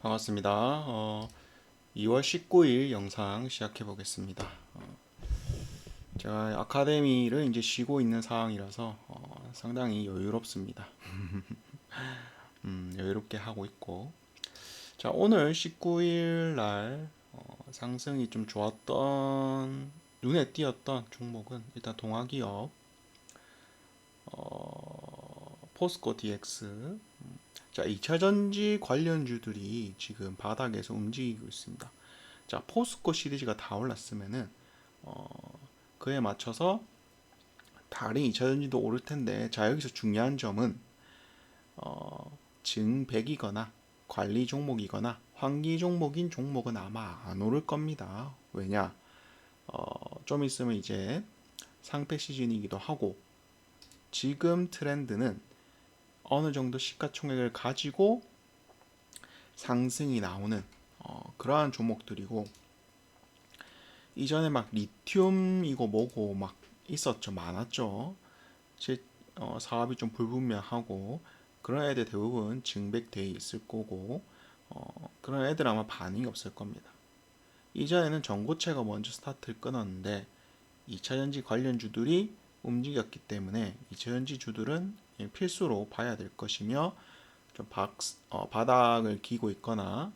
반갑습니다. 2월 19일 영상 시작해 보겠습니다. 제가 아카데미를 이제 쉬고 있는 상황이라서 상당히 여유롭습니다. 여유롭게 하고 있고. 자, 오늘 19일 날 상승이 좀 좋았던 눈에 띄었던 종목은 일단 동아기업, 포스코 DX. 자, 2차전지 관련주들이 지금 바닥에서 움직이고 있습니다. 자, 포스코 시리즈가 다 올랐으면은 그에 맞춰서 다른 2차전지도 오를 텐데, 자, 여기서 중요한 점은 증백이거나 관리 종목이거나 환기 종목인 종목은 아마 안 오를 겁니다. 왜냐? 좀 있으면 이제 상패 시즌이기도 하고, 지금 트렌드는 어느 정도 시가총액을 가지고 상승이 나오는 그러한 종목들이고, 이전에 막 리튬이고 뭐고 막 있었죠. 많았죠. 제 사업이 좀 불분명하고 그런 애들 대부분 증백돼 있을 거고, 그런 애들 아마 반응이 없을 겁니다. 이전에는 전고체가 먼저 스타트를 끊었는데 2차전지 관련주들이 움직였기 때문에 2차전지 주들은 필수로 봐야 될 것이며, 좀 바닥을 기고 있거나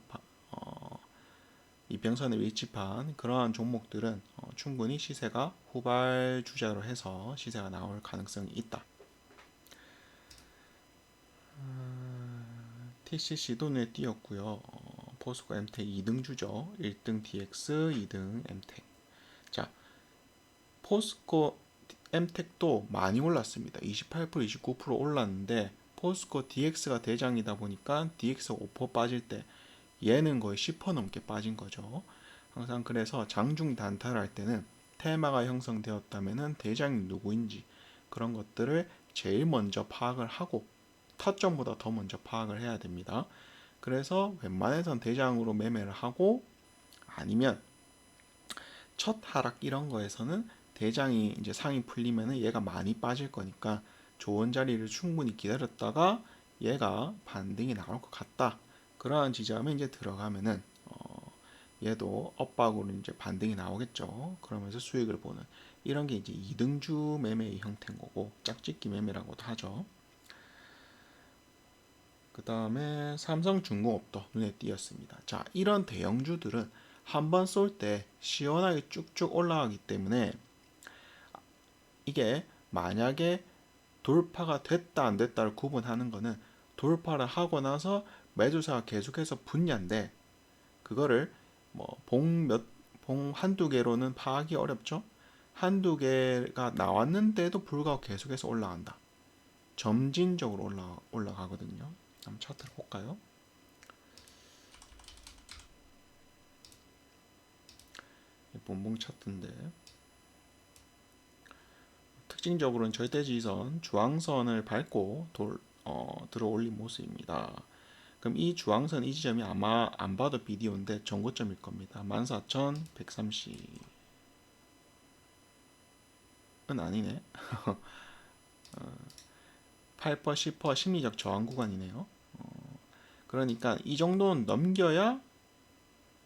이평선에 밀집한 그러한 종목들은 충분히 시세가 후발주자로 해서 시세가 나올 가능성이 있다. TCC도 눈에 띄었고요. 포스코 엠텍 2등주죠. 1등 DX, 2등 엠텍. 자, 포스코 엠텍도 많이 올랐습니다. 28%, 29% 올랐는데 포스코 DX가 대장이다 보니까 DX가 5% 빠질 때 얘는 거의 10% 넘게 빠진 거죠. 항상 그래서 장중 단타를 할 때는 테마가 형성되었다면 대장이 누구인지 그런 것들을 제일 먼저 파악을 하고 타점보다 더 먼저 파악을 해야 됩니다. 그래서 웬만해선 대장으로 매매를 하고, 아니면 첫 하락 이런 거에서는 대장이 이제 상이 풀리면은 얘가 많이 빠질 거니까 좋은 자리를 충분히 기다렸다가 얘가 반등이 나올 것 같다. 그러한 지점에 이제 들어가면은 얘도 엇박으로 이제 반등이 나오겠죠. 그러면서 수익을 보는 이런 게 이제 이등주 매매의 형태인 거고, 짝짓기 매매라고도 하죠. 그 다음에 삼성중공업도 눈에 띄었습니다. 자, 이런 대형주들은 한번 쏠 때 시원하게 쭉쭉 올라가기 때문에, 이게 만약에 돌파가 됐다 안 됐다를 구분하는 거는 돌파를 하고 나서 매수사가 계속해서 붙냐인데, 그거를 봉 한두 개로는 파악이 어렵죠. 한두 개가 나왔는데도 불구하고 계속해서 올라간다. 점진적으로 올라가거든요. 한번 차트를 볼까요? 본봉 차트인데, 특징적으로는 절대지선 주황선을 밟고 들어 올린 모습입니다. 그럼 이 주황선 이 지점이 아마 안 봐도 비디오인데 전고점일 겁니다. 14,130은 아니네. 8%, 10% 심리적 저항 구간이네요. 그러니까 이 정도는 넘겨야,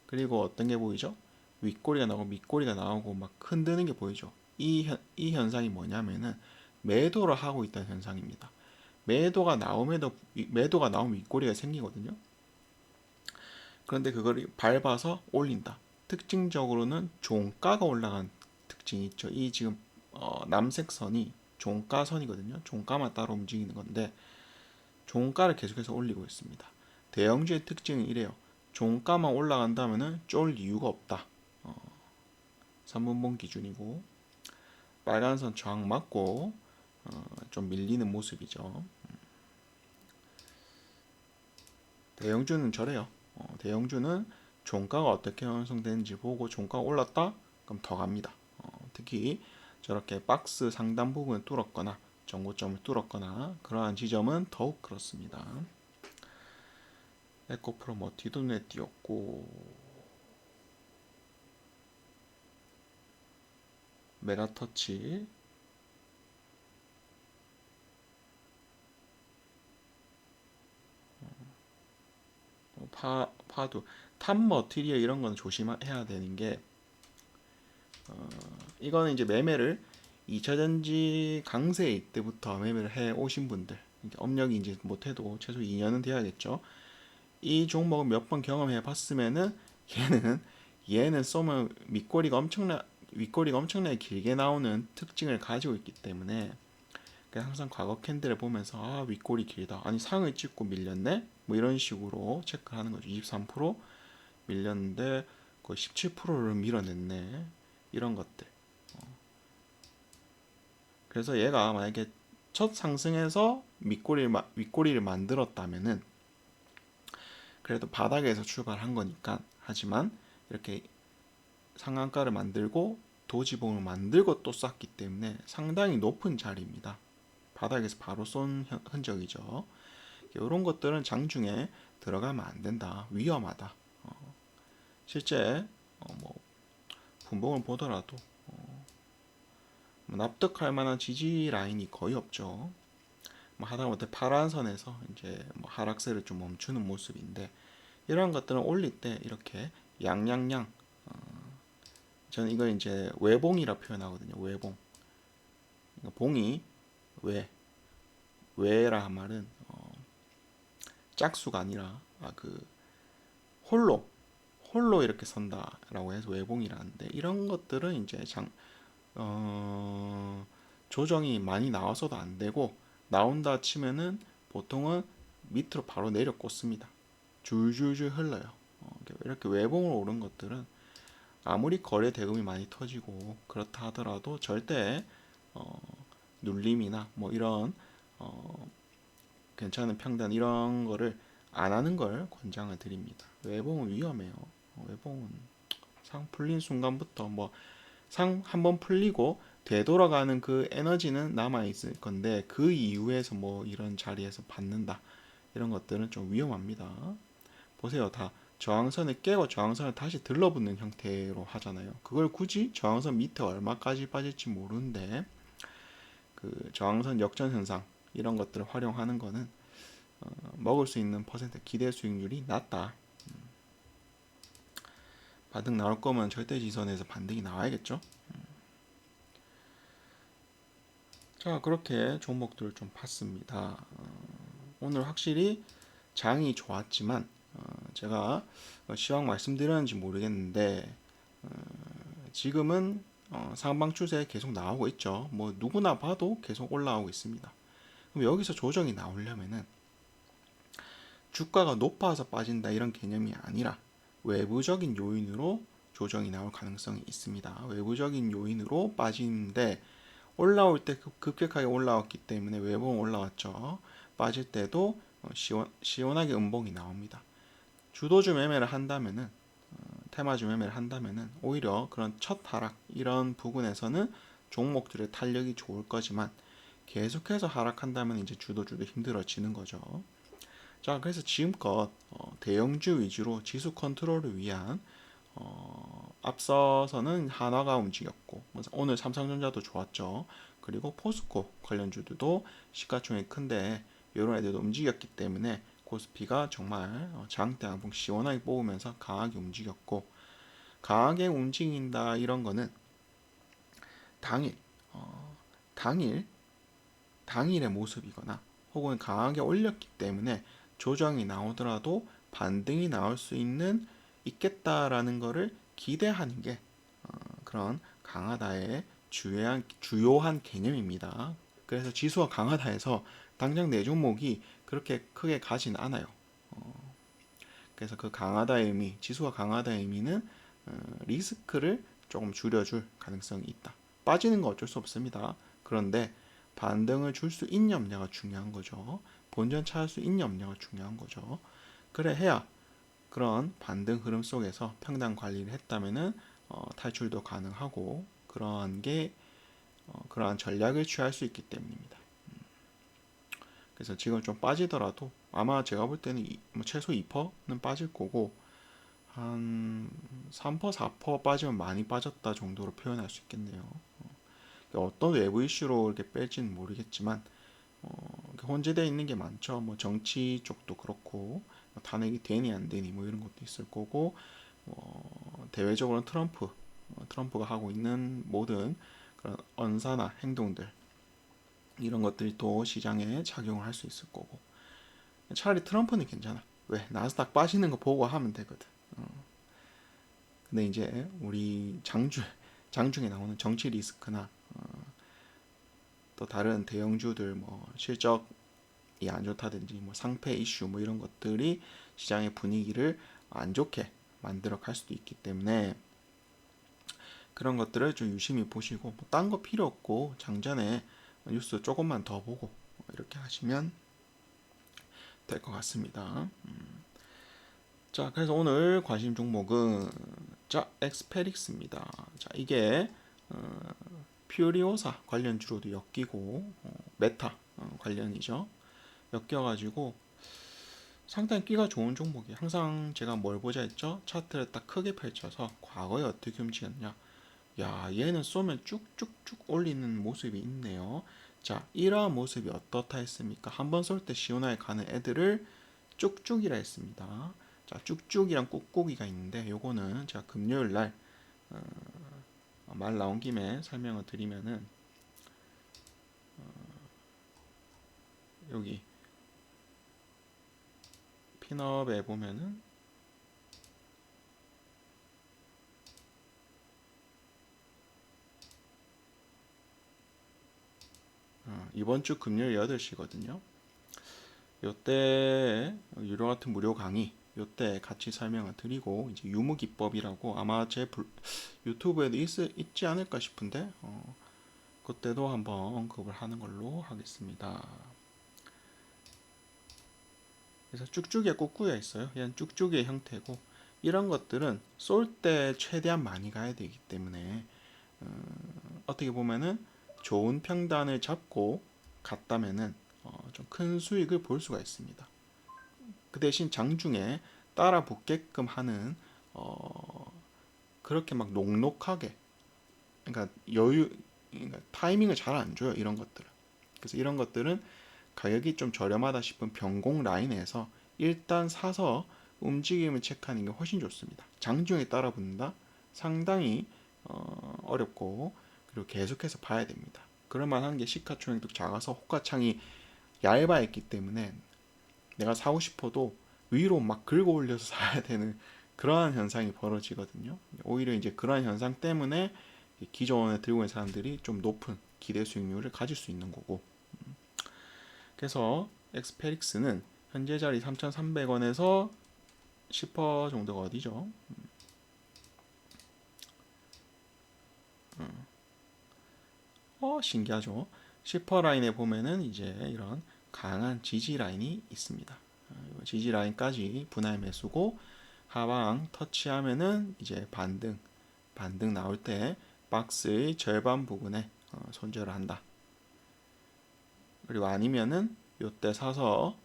그리고 어떤 게 보이죠? 윗꼬리가 나오고 밑꼬리가 나오고 막 흔드는 게 보이죠. 이 현상이 뭐냐면은 매도를 하고 있다는 현상입니다. 매도가 나오면 윗꼬리가 생기거든요. 그런데 그걸 밟아서 올린다. 특징적으로는 종가가 올라간 특징이 있죠. 이 지금 남색 선이 종가선이거든요. 종가만 따로 움직이는 건데 종가를 계속해서 올리고 있습니다. 대형주의 특징은 이래요. 종가만 올라간다면은 쫄 이유가 없다. 3분봉 기준이고, 빨간선 저항 맞고 좀 밀리는 모습이죠. 대형주는 저래요. 대형주는 종가가 어떻게 형성되는지 보고 종가가 올랐다? 그럼 더 갑니다. 특히 저렇게 박스 상단 부분을 뚫었거나 전고점을 뚫었거나 그러한 지점은 더욱 그렇습니다. 에코프로 머티도 눈에 띄었고, 메가터치, 파도, 탑 머티리얼 이런 건 조심해야 되는 게 이거는 이제 매매를 2차전지 강세일 때부터 매매를 해 오신 분들, 업력이 이제 못해도 최소 2년은 돼야겠죠. 이 종목을 몇 번 경험해 봤으면은 얘는 쏘면 윗꼬리가 엄청나게 길게 나오는 특징을 가지고 있기 때문에 항상 과거 캔들을 보면서 아 윗꼬리 길다, 아니 상을 찍고 밀렸네, 뭐 이런 식으로 체크하는 거죠. 23% 밀렸는데 거의 17%를 밀어냈네, 이런 것들. 그래서 얘가 만약에 첫 상승에서 윗꼬리를 만들었다면은 그래도 바닥에서 출발한 거니까. 하지만 이렇게 상한가를 만들고 도지봉을 만들고 또 쐈기 때문에 상당히 높은 자리입니다. 바닥에서 바로 쏜 흔적이죠. 이런 것들은 장중에 들어가면 안 된다, 위험하다. 실제 뭐 분봉을 보더라도 납득할 만한 지지 라인이 거의 없죠. 뭐 하다못해 파란 선에서 이제 뭐 하락세를 좀 멈추는 모습인데, 이런 것들은 올릴 때 이렇게 양양양, 저는 이걸 이제 외봉이라 표현하거든요. 외봉. 그러니까 봉이 외라 한 말은 짝수가 아니라 그 홀로 이렇게 선다라고 해서 외봉이라는데, 이런 것들은 이제 조정이 많이 나와서도 안 되고, 나온다 치면은 보통은 밑으로 바로 내려 꽂습니다. 줄줄줄 흘러요. 이렇게 외봉으로 오른 것들은 아무리 거래 대금이 많이 터지고 그렇다 하더라도 절대 눌림이나 뭐 이런 괜찮은 평단 이런 거를 안 하는 걸 권장을 드립니다. 외봉은 위험해요. 외봉은 상 풀린 순간부터 뭐 상 한번 풀리고 되돌아가는 그 에너지는 남아 있을 건데, 그 이후에서 뭐 이런 자리에서 받는다, 이런 것들은 좀 위험합니다. 보세요. 다 저항선을 깨고 저항선을 다시 들러붙는 형태로 하잖아요. 그걸 굳이 저항선 밑에 얼마까지 빠질지 모르는데 그 저항선 역전 현상 이런 것들을 활용하는 거는 먹을 수 있는 퍼센트 기대 수익률이 낮다. 반등 나올 거면 절대지선에서 반등이 나와야겠죠. 자, 그렇게 종목들을 좀 봤습니다. 오늘 확실히 장이 좋았지만 제가 시황 말씀드렸는지 모르겠는데 지금은 상방 추세 계속 나오고 있죠. 뭐 누구나 봐도 계속 올라오고 있습니다. 그럼 여기서 조정이 나오려면은 주가가 높아서 빠진다 이런 개념이 아니라 외부적인 요인으로 조정이 나올 가능성이 있습니다. 외부적인 요인으로 빠지는데, 올라올 때 급격하게 올라왔기 때문에 외봉 올라왔죠. 빠질 때도 시원하게 음봉이 나옵니다. 주도주 매매를 한다면은 테마주 매매를 한다면은 오히려 그런 첫 하락 이런 부분에서는 종목들의 탄력이 좋을 거지만, 계속해서 하락한다면 이제 주도주도 힘들어지는 거죠. 자, 그래서 지금껏 대형주 위주로 지수 컨트롤을 위한 앞서서는 한화가 움직였고, 오늘 삼성전자도 좋았죠. 그리고 포스코 관련주들도 시가총액 큰데 이런 애들도 움직였기 때문에 코스피가 정말 장대 양봉 시원하게 뽑으면서 강하게 움직였고, 강하게 움직인다 이런 거는 당일 당일 당일의 모습이거나 혹은 강하게 올렸기 때문에 조정이 나오더라도 반등이 나올 수 있겠다라는 거를 기대하는 게 그런 강하다의 주요한 개념입니다. 그래서 지수가 강하다 해서 당장 내 종목이 그렇게 크게 가진 않아요. 그래서 그 강하다의 의미, 지수가 강하다의 의미는 리스크를 조금 줄여줄 가능성이 있다. 빠지는 거 어쩔 수 없습니다. 그런데 반등을 줄 수 있냐 없냐가 중요한 거죠. 본전 찾을 수 있냐 없냐가 중요한 거죠. 그래 해야 그런 반등 흐름 속에서 평단 관리를 했다면은 탈출도 가능하고, 그러한 전략을 취할 수 있기 때문입니다. 그래서 지금 좀 빠지더라도 아마 제가 볼 때는 뭐 최소 2%는 빠질 거고, 한 3%, 4% 빠지면 많이 빠졌다 정도로 표현할 수 있겠네요. 어떤 외부 이슈로 이렇게 뺄지는 모르겠지만 혼재되어 있는 게 많죠. 뭐 정치 쪽도 그렇고 탄핵이 되니 안 되니 뭐 이런 것도 있을 거고, 대외적으로는 트럼프가 하고 있는 모든 그런 언사나 행동들 이런 것들이 또 시장에 작용을 할 수 있을 거고. 차라리 트럼프는 괜찮아. 왜? 나스닥 빠지는 거 보고 하면 되거든. 근데 이제 우리 장중에 나오는 정치 리스크나 또 다른 대형주들 뭐 실적이 안 좋다든지 뭐 상패 이슈 뭐 이런 것들이 시장의 분위기를 안 좋게 만들어 갈 수도 있기 때문에 그런 것들을 좀 유심히 보시고, 뭐 딴 거 필요 없고 장전에 뉴스 조금만 더 보고 이렇게 하시면 될 것 같습니다. 자, 그래서 오늘 관심 종목은 엑스페릭스입니다. 자, 이게 퓨리오사 관련주로도 엮이고 메타 관련이죠. 엮여가지고 상당히 끼가 좋은 종목이에요. 항상 제가 뭘 보자 했죠? 차트를 딱 크게 펼쳐서 과거에 어떻게 움직였냐. 야, 얘는 쏘면 쭉쭉쭉 올리는 모습이 있네요. 자, 이러한 모습이 어떻다 했습니까? 한번 쏠 때 시원하게 가는 애들을 쭉쭉이라 했습니다. 자, 쭉쭉이랑 꾹꾹이가 있는데 요거는 제가 금요일 날 말 나온 김에 설명을 드리면은 여기 핀업에 보면은 이번 주 금요일 8시거든요. 요때 유료 같은 무료 강의 요때 같이 설명을 드리고, 이제 유무기법이라고 아마 제 유튜브에도 있지 않을까 싶은데 그때도 한번 언급을 하는 걸로 하겠습니다. 그래서 쭉쭉이에 꾹꾹이가 있어요. 얘는 쭉쭉이의 형태고, 이런 것들은 쏠 때 최대한 많이 가야 되기 때문에 어떻게 보면은 좋은 평단을 잡고 갔다면은 좀 큰 수익을 볼 수가 있습니다. 그 대신 장중에 따라 붙게끔 하는 그렇게 막 녹록하게, 그러니까 그러니까 타이밍을 잘 안 줘요, 이런 것들은. 그래서 이런 것들은 가격이 좀 저렴하다 싶은 변공 라인에서 일단 사서 움직임을 체크하는 게 훨씬 좋습니다. 장중에 따라 붙는다? 상당히 어렵고, 그리고 계속해서 봐야 됩니다. 그럴만한 게 시가총액도 작아서 호가창이 얇아있기 때문에 내가 사고 싶어도 위로 막 긁어 올려서 사야 되는 그러한 현상이 벌어지거든요. 오히려 이제 그러한 현상 때문에 기존에 들고 있는 사람들이 좀 높은 기대 수익률을 가질 수 있는 거고. 그래서 엑스페릭스는 현재 자리 3,300원에서 10% 정도가 어디죠? 신기하죠? 10% 라인에 보면은 이제 이런 강한 지지 라인이 있습니다. 지지 라인까지 분할 매수고, 하방 터치하면은 이제 반등 나올 때 박스의 절반 부분에 손절을 한다. 그리고 아니면은 요때 사서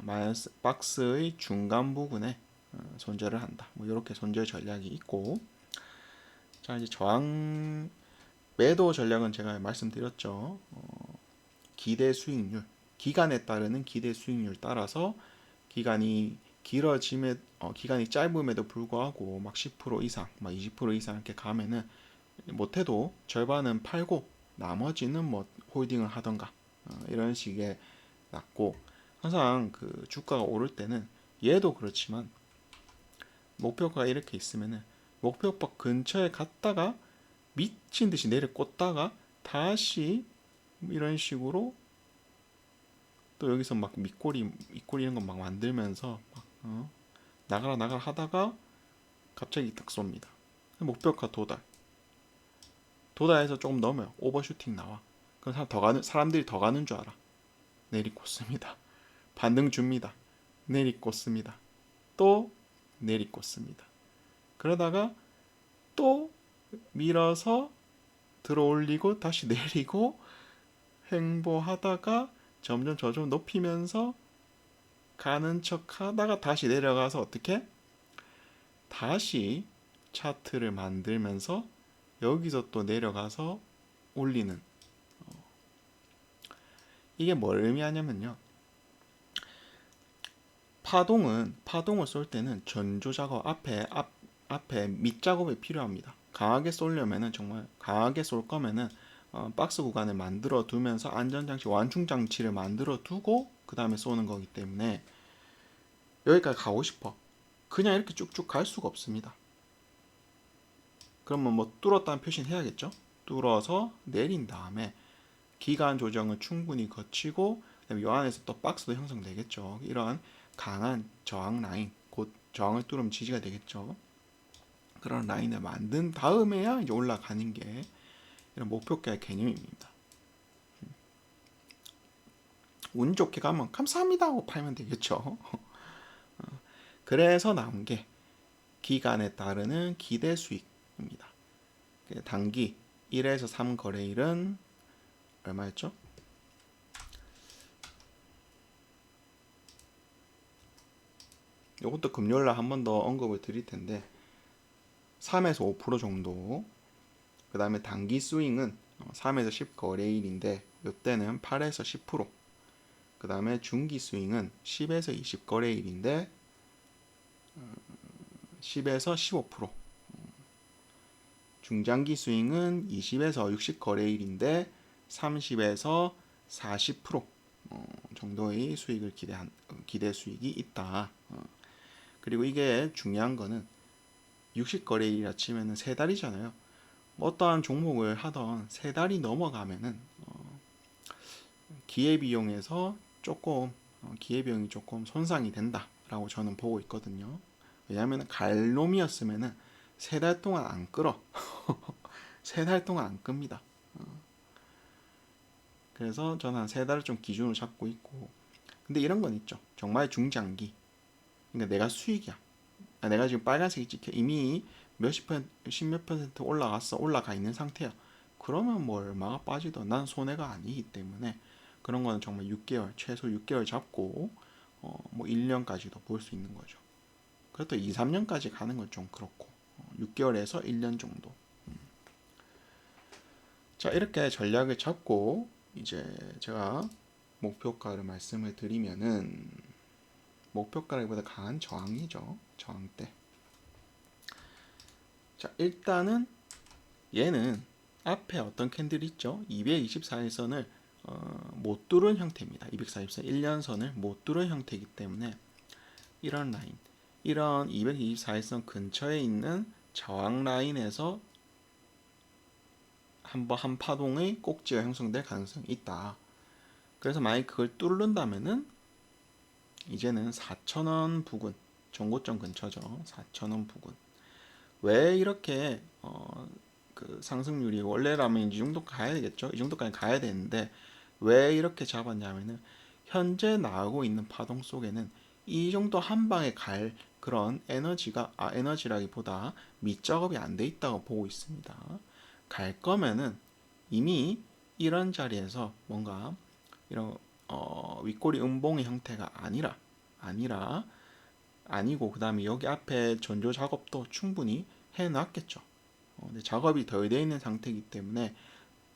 마이너스 박스의 중간 부분에 손절을 한다. 뭐 이렇게 손절 전략이 있고, 자, 이제 저항 매도 전략은 제가 말씀드렸죠. 기대 수익률, 기간에 따르는 기대 수익률 따라서 기간이 기간이 짧음에도 불구하고 막 10% 이상, 막 20% 이상 이렇게 가면은 못해도 절반은 팔고 나머지는 뭐 홀딩을 하던가 이런 식의 놨고, 항상 그 주가가 오를 때는 얘도 그렇지만 목표가 이렇게 있으면은 목표법 근처에 갔다가 미친 듯이 내려 꽂다가 다시 이런 식으로 또 여기서 막 밑꼬리 이런 거 막 만들면서 막 나가라 하다가 갑자기 딱 쏩니다. 목표가 도달해서 조금 넘어요. 오버슈팅 나와. 그럼 사람들이 더 가는 줄 알아. 내리꽂습니다. 반등 줍니다. 내리꽂습니다. 또 내리꽂습니다. 그러다가 또 밀어서 들어올리고 다시 내리고 횡보하다가 점점 높이면서 가는 척 하다가 다시 내려가서 어떻게? 다시 차트를 만들면서 여기서 또 내려가서 올리는, 이게 뭘 의미하냐면요. 파동을 쏠 때는 전조 작업 앞에 밑 작업이 필요합니다. 강하게 쏠려면은 정말 강하게 쏠 거면은 박스 구간을 만들어 두면서 안전장치 완충 장치를 만들어 두고 그 다음에 쏘는 거기 때문에 여기까지 가고 싶어. 그냥 이렇게 쭉쭉 갈 수가 없습니다. 그러면 뭐 뚫었다는 표시는 해야겠죠. 뚫어서 내린 다음에 기간 조정을 충분히 거치고 그다음에 이 안에서 또 박스도 형성되겠죠. 이런 강한 저항 라인, 곧 저항을 뚫으면 지지가 되겠죠. 그런 라인을 만든 다음에야 이제 올라가는 게 이런 목표가의 개념입니다. 운 좋게 가면 감사합니다 하고 팔면 되겠죠. 그래서 나온 게 기간에 따르는 기대 수익입니다. 단기 1에서 3 거래일은 얼마였죠? 이것도 금요일날 한 번 더 언급을 드릴 텐데 3에서 5% 정도. 그 다음에 단기 스윙은 3에서 10 거래일인데 이때는 8에서 10%. 그 다음에 중기 스윙은 10에서 20 거래일인데 10에서 15%. 중장기 스윙은 20에서 60 거래일인데 30에서 40% 정도의 수익을 기대 수익이 있다. 그리고 이게 중요한 거는 60 거래일이라 치면은 3달이잖아요. 어떠한 종목을 하던 3달이 넘어가면은 기회비용에서 조금 기회비용이 조금 손상이 된다라고 저는 보고 있거든요. 왜냐하면 갈 놈이었으면은 3달 동안 안 끌어. 3달 동안 안 끕니다. 그래서 저는 한 3달을 좀 기준으로 잡고 있고. 근데 이런 건 있죠. 정말 중장기. 그러니까 내가 수익이야. 내가 지금 빨간색이 찍혀 이미 몇십 퍼센트, 십몇 퍼센트 올라가 있는 상태야. 그러면 뭐 얼마가 빠지던 난 손해가 아니기 때문에 그런 거는 정말 6개월, 최소 6개월 잡고 뭐 1년까지도 볼 수 있는 거죠. 그것도 2, 3년까지 가는 건 좀 그렇고 6개월에서 1년 정도. 자, 이렇게 전략을 잡고 이제 제가 목표가를 말씀을 드리면은 목표가라기보다 강한 저항이죠. 저항대. 자, 일단은 얘는 앞에 어떤 캔들 있죠? 224일선을 못 뚫은 형태입니다. 244일 1년선을 못 뚫은 형태이기 때문에 이런 라인, 이런 224일선 근처에 있는 저항 라인에서 한 파동의 꼭지가 형성될 가능성이 있다. 그래서 만약 그걸 뚫는다면은 이제는 4,000원 부근, 전고점 근처죠. 4,000원 부근. 왜 이렇게 그 상승률이 원래라면 이 정도 가야 되겠죠. 이 정도까지 가야 되는데 왜 이렇게 잡았냐면은 현재 나오고 있는 파동 속에는 이 정도 한 방에 갈 그런 에너지라기보다 밑작업이 안 돼 있다고 보고 있습니다. 갈 거면은 이미 이런 자리에서 뭔가 이런 윗꼬리 음봉의 형태가 아니고 그 다음에 여기 앞에 전조 작업도 충분히 해놨겠죠. 근데 작업이 덜 되어 있는 상태이기 때문에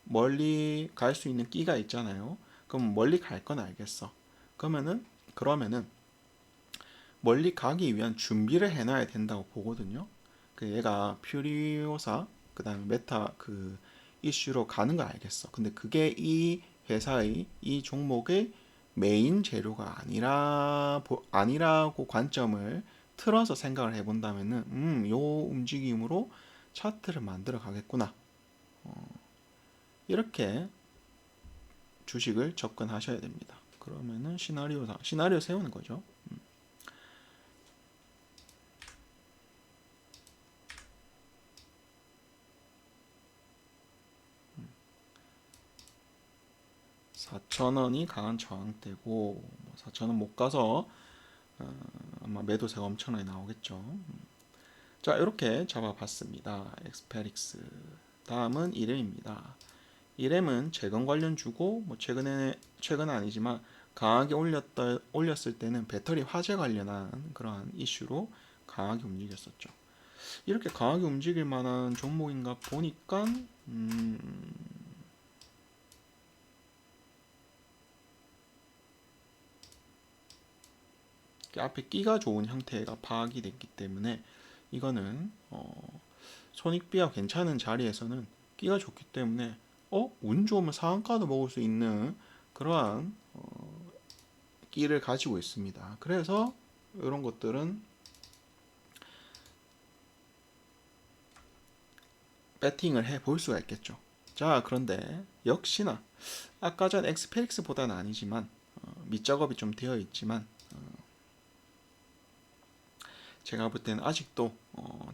멀리 갈 수 있는 끼가 있잖아요. 그럼 멀리 갈 건 알겠어. 그러면은 멀리 가기 위한 준비를 해놔야 된다고 보거든요. 그 얘가 퓨리오사 그 다음에 메타 그 이슈로 가는 거 알겠어. 근데 그게 이 회사의 이 종목의 메인 재료가 아니라고 관점을 틀어서 생각을 해본다면은 요 움직임으로 차트를 만들어 가겠구나. 이렇게 주식을 접근하셔야 됩니다. 그러면은 시나리오 세우는 거죠. 4,000원이 강한 저항대고 4,000원 못 가서 아마 매도세가 엄청나게 나오겠죠. 자, 이렇게 잡아봤습니다. 엑스페릭스. 다음은 이렘입니다. 이렘은 재건 관련 주고 최근은 아니지만 강하게 올렸을 때는 배터리 화재 관련한 그러한 이슈로 강하게 움직였었죠. 이렇게 강하게 움직일 만한 종목인가 보니까 앞에 끼가 좋은 형태가 파악이 됐기 때문에 이거는 손익비가 괜찮은 자리에서는 끼가 좋기 때문에 운 좋으면 상한가도 먹을 수 있는 그러한 끼를 가지고 있습니다. 그래서 이런 것들은 배팅을 해 볼 수가 있겠죠. 자, 그런데 역시나 아까 전 엑스페릭스보다는 아니지만 밑작업이 좀 되어 있지만 제가 볼 때는 아직도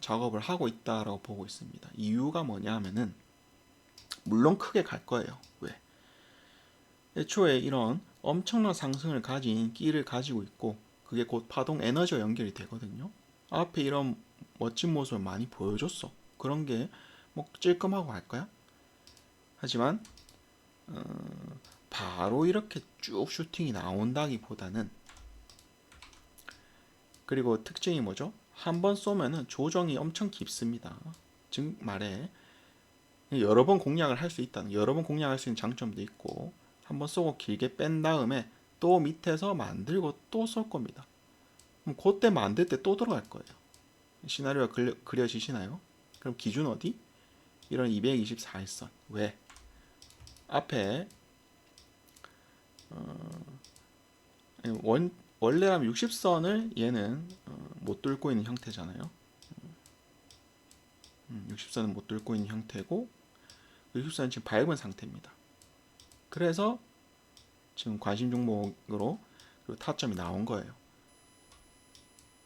작업을 하고 있다라고 보고 있습니다. 이유가 뭐냐 하면은 물론 크게 갈 거예요. 왜? 애초에 이런 엄청난 상승을 가진 끼를 가지고 있고 그게 곧 파동 에너지와 연결이 되거든요. 앞에 이런 멋진 모습을 많이 보여줬어. 그런 게 뭐 찔끔하고 할까요? 하지만 바로 이렇게 쭉 슈팅이 나온다기보다는 그리고 특징이 뭐죠? 한 번 쏘면은 조정이 엄청 깊습니다. 즉 말해 여러 번 공략을 할 수 있다는 여러 번 공략할 수 있는 장점도 있고 한 번 쏘고 길게 뺀 다음에 또 밑에서 만들고 또 쏠 겁니다. 그럼 그때 만들 때 또 들어갈 거예요. 시나리오가 그려지시나요? 그럼 기준 어디? 이런 224일선. 왜? 앞에 원래라면 60선을 얘는 못 뚫고 있는 형태잖아요. 60선은 못 뚫고 있는 형태고 60선은 지금 밟은 상태입니다. 그래서 지금 관심 종목으로 타점이 나온 거예요.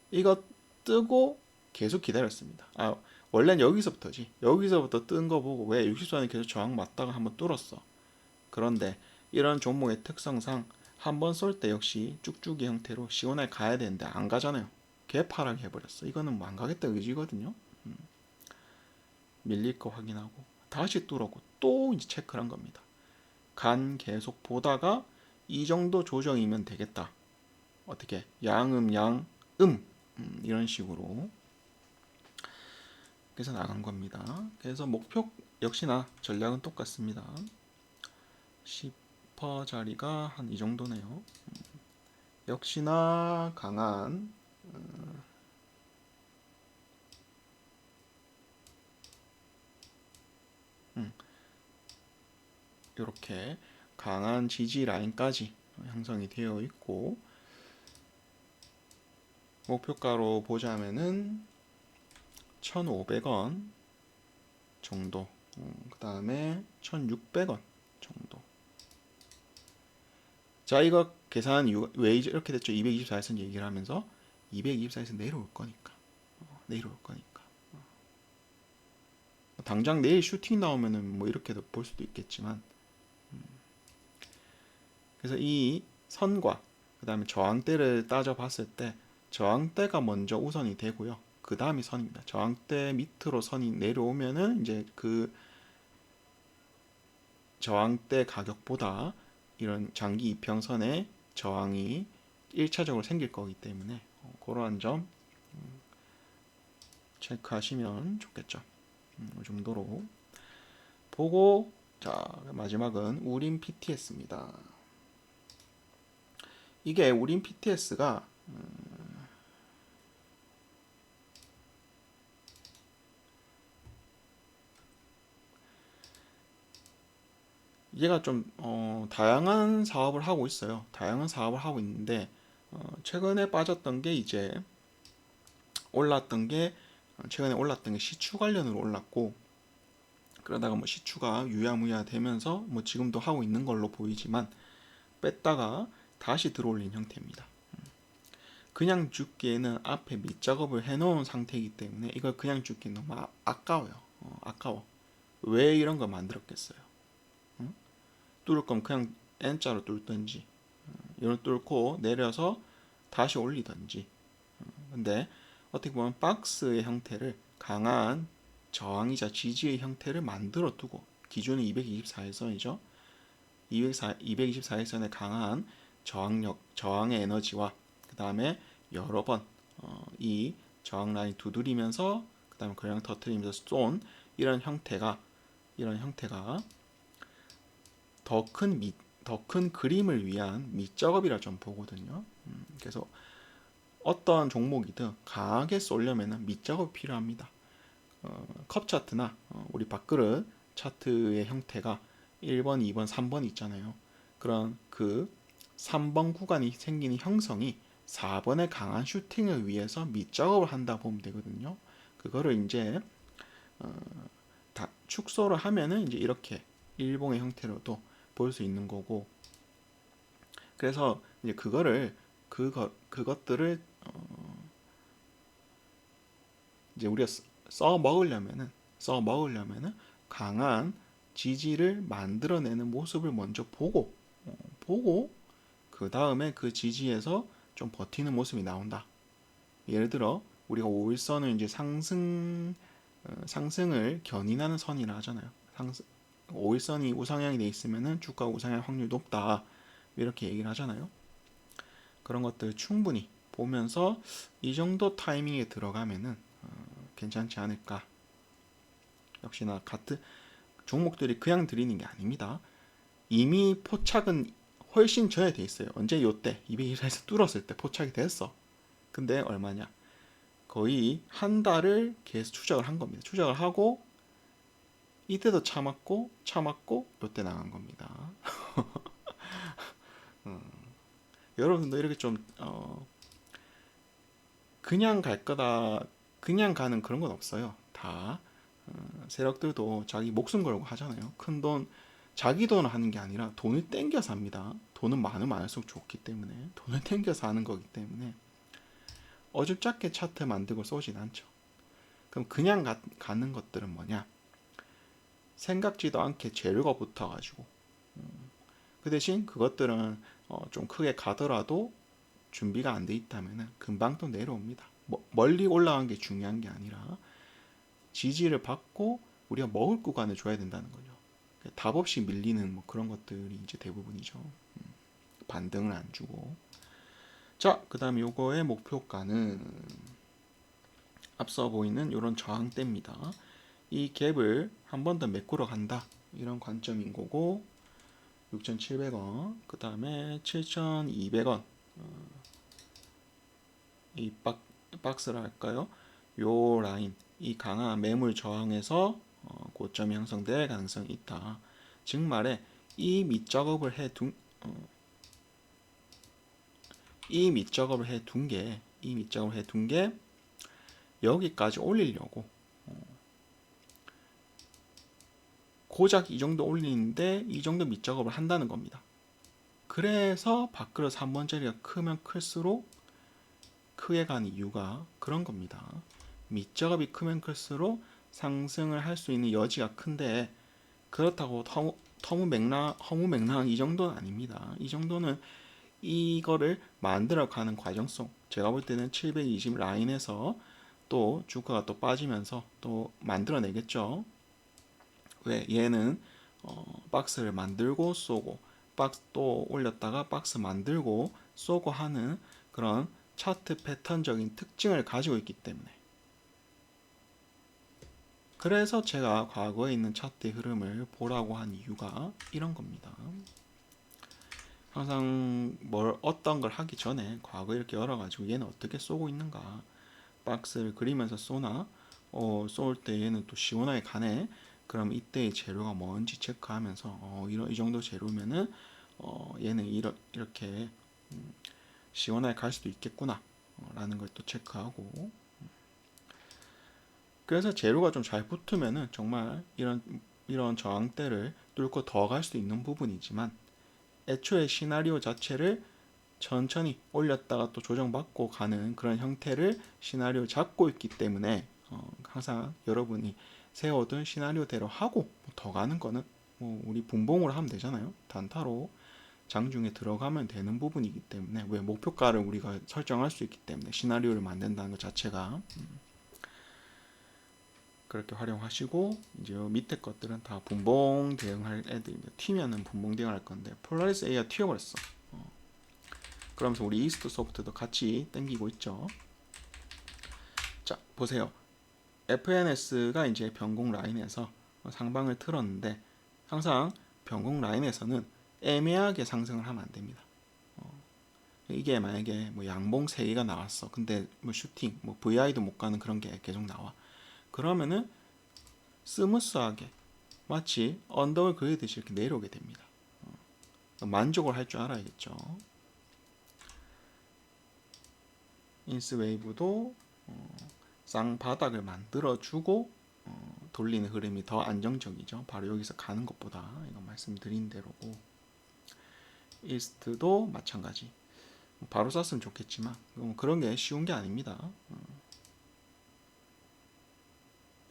이거 뜨고 계속 기다렸습니다. 원래는 여기서부터지. 여기서부터 뜬 거 보고 왜 60선이 계속 저항 맞다가 한번 뚫었어. 그런데 이런 종목의 특성상 한번 쏠 때 역시 쭉쭉이 형태로 시그널 가야 되는데 안 가잖아요. 개파랗게 해버렸어. 이거는 뭐 안 가겠다 의지거든요. 밀릴 거 확인하고 다시 뚫었고 또 이제 체크를 한 겁니다. 간 계속 보다가 이 정도 조정이면 되겠다. 어떻게 양음 이런 식으로 그래서 나간 겁니다. 그래서 목표 역시나 전략은 똑같습니다. 10% 자리가 한 이 정도네요. 역시나 강한 이렇게 강한 지지 라인까지 형성이 되어 있고 목표가로 보자면은 1,500원 정도 그 다음에 1,600원 정도. 자, 이거 계산한 이유가 왜 이렇게 됐죠? 224에서 얘기를 하면서 224에서 내려올 거니까 내려올 거니까 당장 내일 슈팅 나오면은 뭐 이렇게도 볼 수도 있겠지만 그래서 이 선과 그 다음에 저항대를 따져봤을 때 저항대가 먼저 우선이 되고요. 그 다음이 선입니다. 저항대 밑으로 선이 내려오면은 이제 그 저항대 가격보다 이런 장기 이평선의 저항이 1차적으로 생길 거기 때문에 그러한 점 체크하시면 좋겠죠. 이 정도로 보고 자 마지막은 우린 PTS입니다. 이게 우린 PTS가 얘가 좀 다양한 사업을 하고 있어요. 다양한 사업을 하고 있는데 최근에 빠졌던 게 이제 올랐던 게 최근에 올랐던 게 시추 관련으로 올랐고 그러다가 뭐 시추가 유야무야 되면서 뭐 지금도 하고 있는 걸로 보이지만 뺐다가 다시 들어올린 형태입니다. 그냥 죽기에는 앞에 밑작업을 해놓은 상태이기 때문에 이걸 그냥 죽기는 너무 아까워요. 아까워. 왜 이런 걸 만들었겠어요? 뚫을 거면 그냥 N자로 뚫든지 이걸 뚫고 내려서 다시 올리든지 근데 어떻게 보면 박스의 형태를 강한 저항이자 지지의 형태를 만들어 두고 기준은 224일선이죠. 224일선의 강한 저항력, 저항의 에너지와 그 다음에 여러 번 이 저항 라인 두드리면서 그 다음에 그냥 터트리면서 쏜 이런 형태가 더 큰 그림을 위한 밑작업이라 좀 보거든요. 그래서 어떤 종목이든 강하게 쏠려면 밑작업이 필요합니다. 컵 차트나 우리 밥그릇 차트의 형태가 1번, 2번, 3번 있잖아요. 그런 그 3번 구간이 생기는 형성이 4번의 강한 슈팅을 위해서 밑작업을 한다 보면 되거든요. 그거를 이제 다 축소를 하면은 이제 이렇게 일봉의 형태로도 볼 수 있는 거고, 그래서 이제 그것들을 이제 우리가 써 먹으려면은 강한 지지를 만들어내는 모습을 먼저 보고 그 다음에 그 지지에서 좀 버티는 모습이 나온다. 예를 들어 우리가 5일선을 이제 상승을 견인하는 선이라 하잖아요. 5일선이 우상향이 돼 있으면은 주가 우상향 확률이 높다. 이렇게 얘기를 하잖아요. 그런 것들 충분히 보면서 이 정도 타이밍에 들어가면은 괜찮지 않을까. 역시나 같은 종목들이 그냥 드리는 게 아닙니다. 이미 포착은 훨씬 전에 돼 있어요. 언제 요때 201에서 뚫었을 때 포착이 됐어. 근데 얼마냐? 거의 한 달을 계속 추적을 한 겁니다. 추적을 하고 이때도 참았고 요때 나간 겁니다. 여러분도 이렇게 좀 그냥 갈 거다, 그냥 가는 그런 건 없어요. 다 세력들도 자기 목숨 걸고 하잖아요. 큰 돈, 자기 돈을 하는 게 아니라 돈을 땡겨서 합니다. 돈은 많으면 많을수록 좋기 때문에 돈을 땡겨서 하는 거기 때문에 어줍잖게 차트 만들고 쏘진 않죠. 그럼 그냥 가는 것들은 뭐냐? 생각지도 않게 재료가 붙어가지고 그 대신 그것들은 좀 크게 가더라도 준비가 안 돼 있다면 금방 또 내려옵니다. 멀리 올라간 게 중요한 게 아니라 지지를 받고 우리가 먹을 구간을 줘야 된다는 거죠. 답 없이 밀리는 뭐 그런 것들이 이제 대부분이죠. 반등을 안 주고. 자, 그 다음에 요거의 목표가는 앞서 보이는 이런 저항대입니다. 이 갭을 한 번 더 메꾸러 간다. 이런 관점인 거고, 6,700원, 그 다음에 7,200원, 이 박스라 할까요? 요 라인, 이 강한 매물 저항에서 고점이 형성될 가능성이 있다. 즉 말해 이 밑작업을 해둔 게 여기까지 올리려고 고작 이 정도 올리는데 이 정도 밑작업을 한다는 겁니다. 그래서 밥그릇 3번짜리가 크면 클수록 크게 간 이유가 그런 겁니다. 밑작업이 크면 클수록 상승을 할 수 있는 여지가 큰데, 그렇다고 허무맹랑한 이 정도는 아닙니다. 이 정도는 이거를 만들어가는 과정성, 제가 볼 때는 720 라인에서 또 주가가 또 빠지면서 또 만들어내겠죠. 왜? 얘는 박스를 만들고 쏘고 박스 또 올렸다가 박스 만들고 쏘고 하는 그런 차트 패턴적인 특징을 가지고 있기 때문에, 그래서 제가 과거에 있는 차트의 흐름을 보라고 한 이유가 이런 겁니다. 항상 어떤 걸 하기 전에 과거에 이렇게 열어가지고 얘는 어떻게 쏘고 있는가, 박스를 그리면서 쏘나, 쏠 때 얘는 또 시원하게 가네. 그럼 이때의 재료가 뭔지 체크하면서 이 정도 재료면은 얘는 이렇게 시원하게 갈 수도 있겠구나 라는 걸 또 체크하고, 그래서 재료가 좀 잘 붙으면은 정말 이런 저항대를 뚫고 더 갈 수 있는 부분이지만, 애초에 시나리오 자체를 천천히 올렸다가 또 조정받고 가는 그런 형태를 시나리오 잡고 있기 때문에 항상 여러분이 세워둔 시나리오대로 하고 더 가는 거는 뭐 우리 분봉으로 하면 되잖아요. 단타로 장중에 들어가면 되는 부분이기 때문에, 왜 목표가를 우리가 설정할 수 있기 때문에 시나리오를 만든다는 것 자체가 그렇게 활용하시고, 이제 밑에 것들은 다 분봉 대응할 애들입니다. 튀면은 분봉 대응할 건데 폴라리스 A가 튀어버렸어. 그러면서 우리 이스트 소프트도 같이 땡기고 있죠. 자, 보세요. FNS가 이제 변곡 라인에서 상방을 틀었는데, 항상 변곡 라인에서는 애매하게 상승을 하면 안 됩니다. 이게 만약에 뭐 양봉 3개가 나왔어. 근데 뭐 슈팅, 뭐 VI도 못 가는 그런 게 계속 나와. 그러면은 스무스하게 마치 언덕을 그리듯이 이렇게 내려오게 됩니다. 만족을 할 줄 알아야겠죠. 인스 웨이브도 쌍바닥을 만들어주고 돌리는 흐름이 더 안정적이죠. 바로 여기서 가는 것보다. 이거 말씀드린 대로고. 이스트도 마찬가지. 바로 쐈으면 좋겠지만 그런 게 쉬운 게 아닙니다.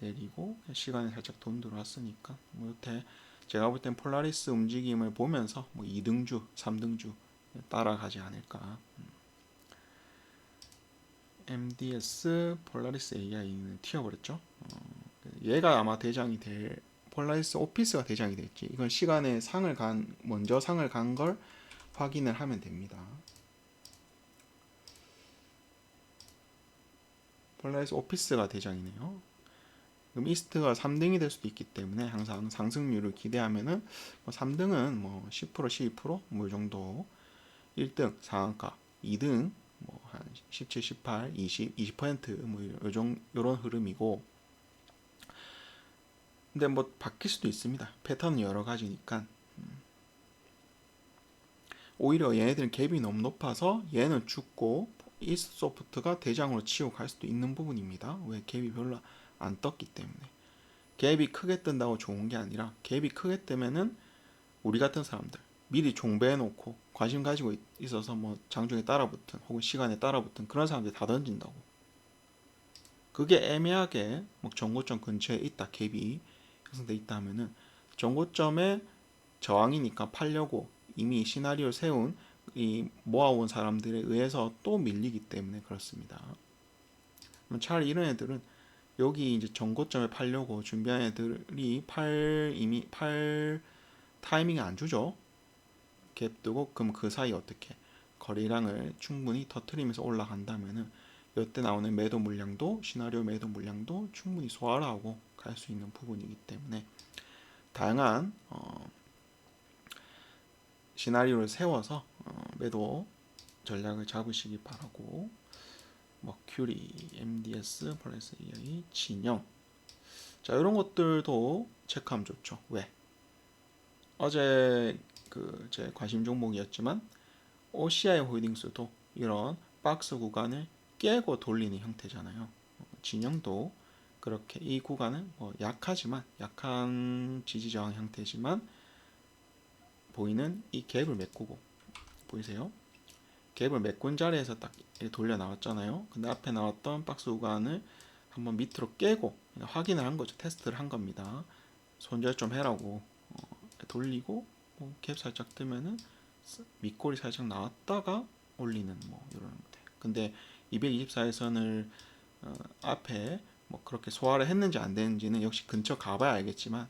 내리고 시간이 살짝 돈 들어왔으니까 뭐 여태 제가 볼 땐 폴라리스 움직임을 보면서 뭐 2등주, 3등주 따라가지 않을까. MDS 폴라리스 AI는 튀어버렸죠. 얘가 아마 대장이 될 폴라리스 오피스가 대장이 될지 이건 시간에 먼저 상을 간 걸 확인을 하면 됩니다. 폴라리스 오피스가 대장이네요. 그럼 이스트가 3등이 될 수도 있기 때문에 항상 상승률을 기대하면은 3등은 뭐 10%, 12%뭐 이 정도, 1등 상한가, 2등 뭐 한 17, 18, 20, 20%뭐 요런 흐름이고. 근데 뭐 바뀔 수도 있습니다. 패턴은 여러 가지니까. 오히려 얘네들은 갭이 너무 높아서 얘는 죽고 이스소프트가 대장으로 치고 갈 수도 있는 부분입니다. 왜? 갭이 별로 안 떴기 때문에. 갭이 크게 뜬다고 좋은 게 아니라 갭이 크게 뜨면은 우리 같은 사람들 미리 종배해 놓고 관심 가지고 있어서 뭐 장중에 따라붙은 혹은 시간에 따라붙은 그런 사람들이 다 던진다고. 그게 애매하게 뭐 정고점 근처에 있다, 갭이 형성돼 있다 하면은 정고점에 저항이니까 팔려고 이미 시나리오를 세운 이 모아온 사람들에 의해서 또 밀리기 때문에 그렇습니다. 차라리 이런 애들은 여기 이제 정고점에 팔려고 준비한 애들이 이미 팔 타이밍이 안 주죠. 갭 뜨고 그럼 그 사이 어떻게 거래량을 충분히 터트리면서 올라간다면은 이때 나오는 매도 물량도 시나리오 매도 물량도 충분히 소화를 하고 갈 수 있는 부분이기 때문에 다양한 시나리오를 세워서 매도 전략을 잡으시기 바라고. 머큐리, MDS, 플러스 AI, 진영. 자, 이런 것들도 체크하면 좋죠. 왜? 어제 제 관심 종목이었지만 OCI 홀딩스도 이런 박스 구간을 깨고 돌리는 형태잖아요. 진영도 그렇게 이 구간은 뭐 약한 지지 저항 형태지만 보이는 이 갭을 메꾸고 보이세요? 갭을 메꾼 자리에서 딱 돌려 나왔잖아요. 근데 앞에 나왔던 박스 구간을 한번 밑으로 깨고 확인을 한 거죠. 테스트를 한 겁니다. 손절 좀 해라고 돌리고 갭 살짝 뜨면은 밑골이 살짝 나왔다가 올리는 뭐 이런 형태. 근데 224일선을 앞에 뭐 그렇게 소화를 했는지 안 됐는지는 역시 근처 가봐야 알겠지만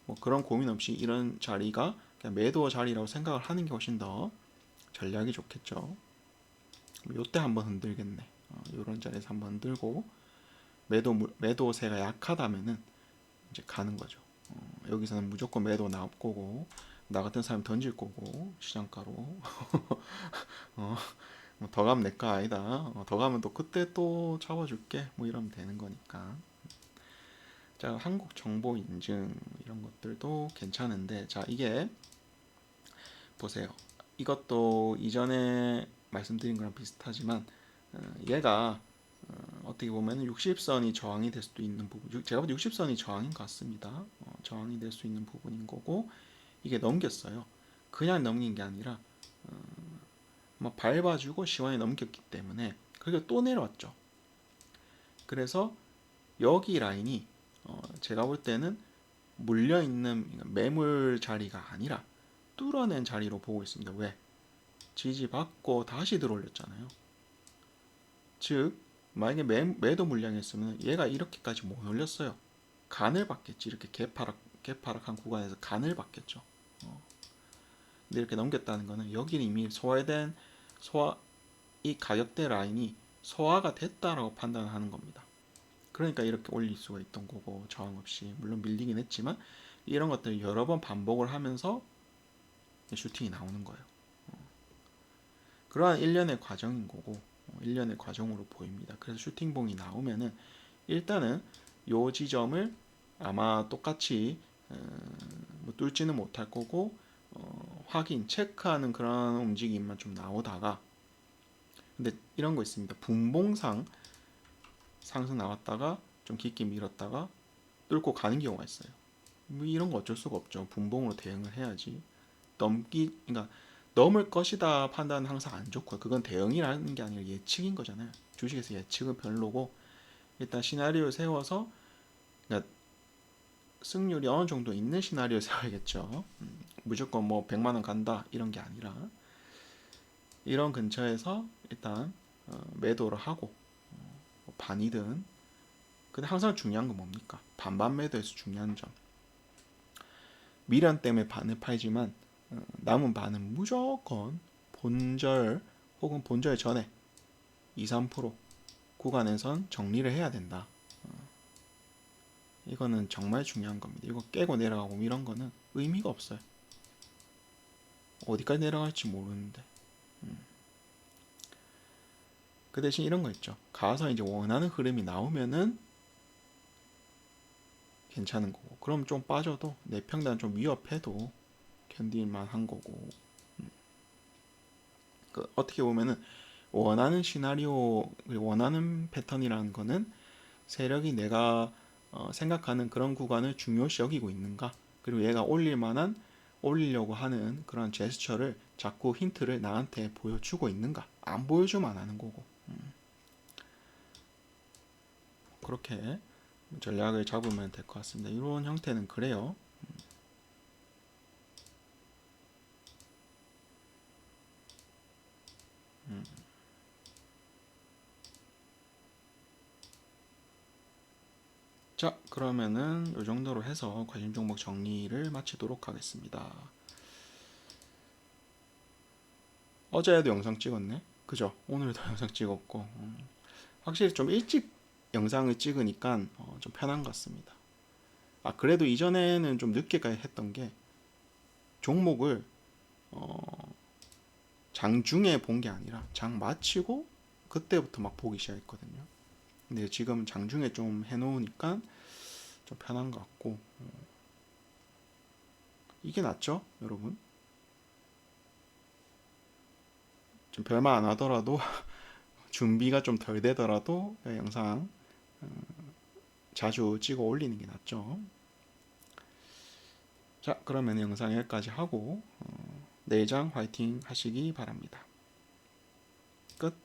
뭐 그런 고민 없이 이런 자리가 그냥 매도 자리라고 생각을 하는 게 훨씬 더 전략이 좋겠죠. 요때 한번 흔들겠네. 이런 자리에서 한번 흔들고 매도세가 약하다면은 이제 가는 거죠. 여기서는 무조건 매도 나올 거고 나 같은 사람 던질 거고 시장가로 더 가면 내 거 아니다. 더 가면 또 그때 또 잡아줄게. 뭐 이러면 되는 거니까. 자, 한국 정보 인증 이런 것들도 괜찮은데 자, 이게 보세요. 이것도 이전에 말씀드린 거랑 비슷하지만 얘가 어떻게 보면 60선이 저항이 될 수도 있는 부분. 제가 볼 때 60선이 저항인 것 같습니다. 저항이 될 수 있는 부분인 거고 이게 넘겼어요. 그냥 넘긴 게 아니라 밟아주고 시원히 넘겼기 때문에 그리고 또 내려왔죠. 그래서 여기 라인이 제가 볼 때는 물려있는 매물 자리가 아니라 뚫어낸 자리로 보고 있습니다. 왜? 지지받고 다시 들어올렸잖아요. 즉 만약에 매도 물량이었으면 얘가 이렇게까지 못 올렸어요. 간을 받겠지. 이렇게 개파락한 구간에서 간을 받겠죠. 근데 이렇게 넘겼다는 거는 여기는 이미 이 가격대 라인이 소화가 됐다라고 판단하는 겁니다. 그러니까 이렇게 올릴 수가 있던 거고 저항 없이 물론 밀리긴 했지만 이런 것들을 여러 번 반복을 하면서 슈팅이 나오는 거예요. 그러한 일련의 과정인 거고 일련의 과정으로 보입니다. 그래서 슈팅봉이 나오면은 일단은 요 지점을 아마 똑같이 뭐 뚫지는 못할 거고 확인, 체크하는 그런 움직임만 좀 나오다가 근데 이런 거 있습니다. 분봉상 상승 나왔다가 좀 깊게 밀었다가 뚫고 가는 경우가 있어요. 뭐 이런 거 어쩔 수가 없죠. 분봉으로 대응을 해야지. 그러니까 넘을 것이다 판단은 항상 안 좋고요. 그건 대응이라는 게 아니라 예측인 거잖아요. 주식에서 예측은 별로고 일단 시나리오 세워서 그러니까 승률이 어느 정도 있는 시나리오 세워야겠죠. 무조건 뭐 100만 원 간다 이런 게 아니라 이런 근처에서 일단 매도를 하고 반이든 근데 항상 중요한 건 뭡니까? 반반 매도에서 중요한 점. 미련 때문에 반을 팔지만 남은 반은 무조건 본절 혹은 본절 전에 2, 3% 구간에선 정리를 해야 된다. 이거는 정말 중요한 겁니다. 이거 깨고 내려가고 이런 거는 의미가 없어요. 어디까지 내려갈지 모르는데. 그 대신 이런 거 있죠. 가서 이제 원하는 흐름이 나오면은 괜찮은 거고. 그럼 좀 빠져도 내 평단 좀 위협해도 견딜만 한 거고. 그 어떻게 보면은 원하는 시나리오, 원하는 패턴이라는 거는 세력이 내가 생각하는 그런 구간을 중요시 여기고 있는가, 그리고 얘가 올리려고 하는 그런 제스처를 자꾸 힌트를 나한테 보여주고 있는가, 안 보여주면 안 하는 거고. 그렇게 전략을 잡으면 될 것 같습니다. 이런 형태는 그래요. 자, 그러면은 이 정도로 해서 관심 종목 정리를 마치도록 하겠습니다. 어제도 영상 찍었네? 그죠? 오늘도 영상 찍었고 확실히 좀 일찍 영상을 찍으니까 좀 편한 것 같습니다. 아, 그래도 이전에는 좀 늦게까지 했던 게 종목을 장중에 본 게 아니라 장 마치고 그때부터 막 보기 시작했거든요. 근데 지금 장중에 좀 해놓으니까 좀 편한 것 같고 이게 낫죠, 여러분? 좀 별말 안 하더라도 준비가 좀 덜 되더라도 영상 자주 찍어 올리는 게 낫죠. 자, 그러면 영상 여기까지 하고 내장 화이팅 하시기 바랍니다. 끝.